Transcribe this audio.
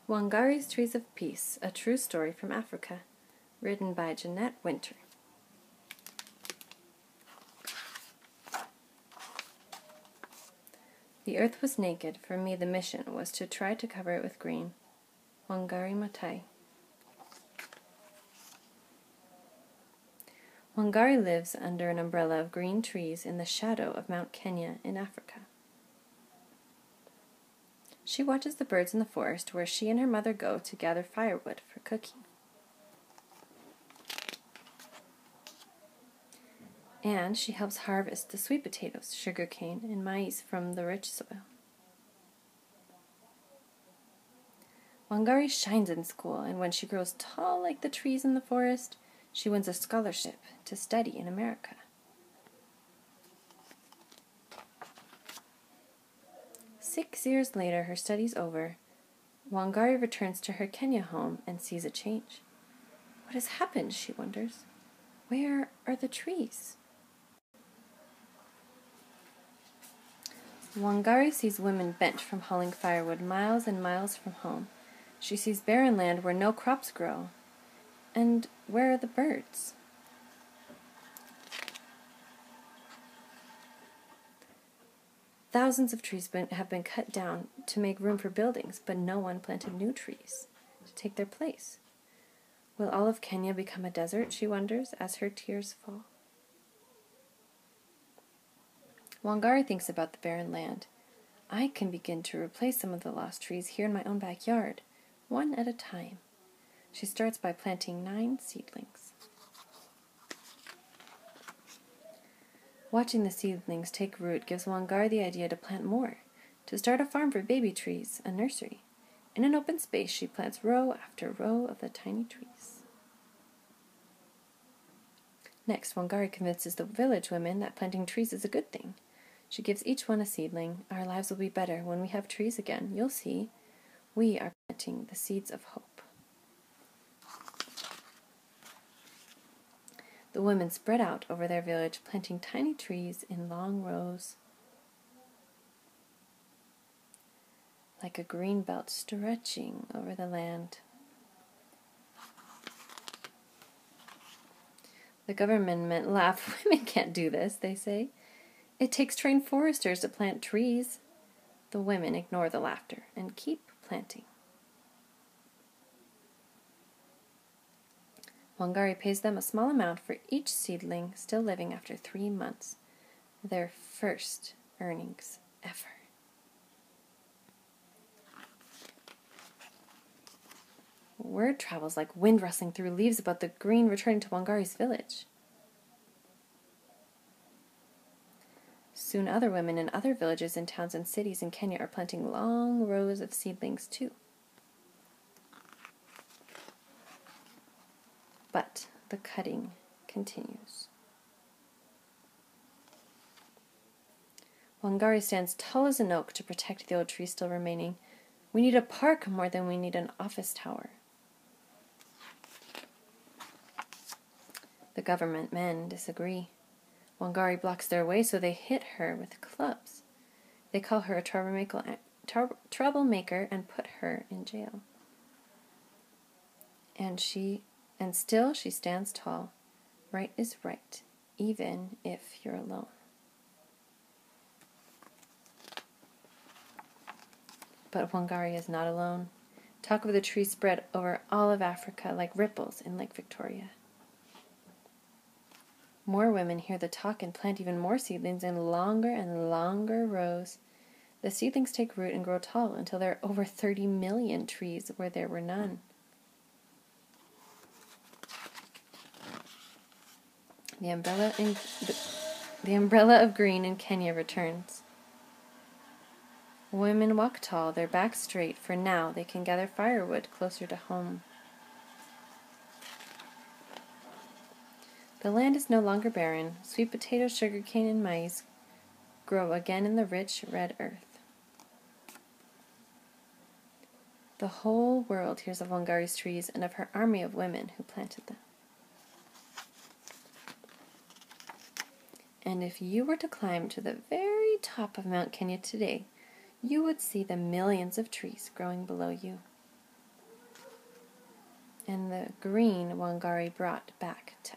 Wangari's Trees of Peace, a true story from Africa, written by Jeanette Winter. The earth was naked, for me the mission was to try to cover it with green. Wangari Maathai. Wangari lives under an umbrella of green trees in the shadow of Mount Kenya in Africa. She watches the birds in the forest where she and her mother go to gather firewood for cooking. And she helps harvest the sweet potatoes, sugarcane, and maize from the rich soil. Wangari shines in school, and when she grows tall like the trees in the forest, she wins a scholarship to study in America. Six years later, her studies over, Wangari returns to her Kenya home and sees a change. What has happened, she wonders. Where are the trees? Wangari sees women bent from hauling firewood miles and miles from home. She sees barren land where no crops grow. And where are the birds? Thousands of trees have been cut down to make room for buildings, but no one planted new trees to take their place. Will all of Kenya become a desert, she wonders, as her tears fall? Wangari thinks about the barren land. I can begin to replace some of the lost trees here in my own backyard, one at a time. She starts by planting 9 seedlings. Watching the seedlings take root gives Wangari the idea to plant more, to start a farm for baby trees, a nursery. In an open space, she plants row after row of the tiny trees. Next, Wangari convinces the village women that planting trees is a good thing. She gives each one a seedling. Our lives will be better when we have trees again. You'll see. We are planting the seeds of hope. The women spread out over their village, planting tiny trees in long rows, like a green belt stretching over the land. The government laugh. Women can't do this, they say. It takes trained foresters to plant trees. The women ignore the laughter and keep planting. Wangari pays them a small amount for each seedling still living after 3 months. Their first earnings ever. Word travels like wind rustling through leaves about the green returning to Wangari's village. Soon other women in other villages and towns and cities in Kenya are planting long rows of seedlings too. But the cutting continues. Wangari stands tall as an oak to protect the old trees still remaining. We need a park more than we need an office tower. The government men disagree. Wangari blocks their way, so they hit her with clubs. They call her a troublemaker and put her in jail. And still she stands tall. Right is right, even if you're alone. But Wangari is not alone. Talk of the tree spread over all of Africa like ripples in Lake Victoria. More women hear the talk and plant even more seedlings in longer and longer rows. The seedlings take root and grow tall until there are over 30 million trees where there were none. The umbrella of green in Kenya returns. Women walk tall, their backs straight, for now they can gather firewood closer to home. The land is no longer barren. Sweet potatoes, sugarcane, and maize grow again in the rich red earth. The whole world hears of Wangari's trees and of her army of women who planted them. And if you were to climb to the very top of Mount Kenya today, you would see the millions of trees growing below you. and the green Wangari brought back to